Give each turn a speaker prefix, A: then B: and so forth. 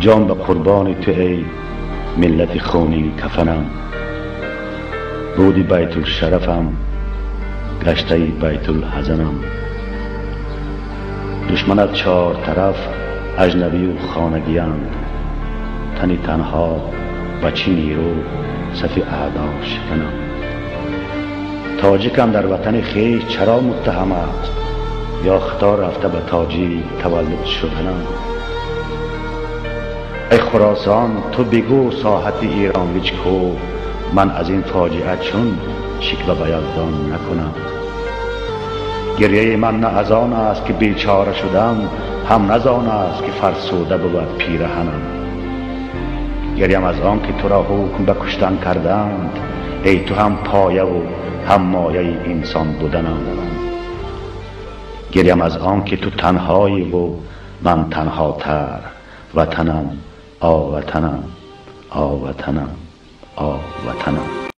A: جان به قربان تو ای ملت خونین کفنم. بودی بیت الشرفم گشته بیت الحزنم. دشمنت چار طرف اجنبی و خانگیند، تنی تنها بچی نیرو صف اعدا شکنم. تاجیکم در وطن خویش چرا متهم است، یا خطا رفته به تاجی تولد شدنم. ای خراسان تو بگو ساحت ایران ویچ کو، من از این فاجعه چون شکوه به یزدان نکنم. گریه من نه از آن است که بیچاره شدم، هم نه آن است که فرسوده بود پیرهنم. گریم از آن که تو را حکم به کشتن کردند، ای تو هم پایه و هم مایه انسان بودنم. گریم از آن که تو تنهایی و من تنهاتر، وطنم آ وطنم آ وطنم آ وطنم.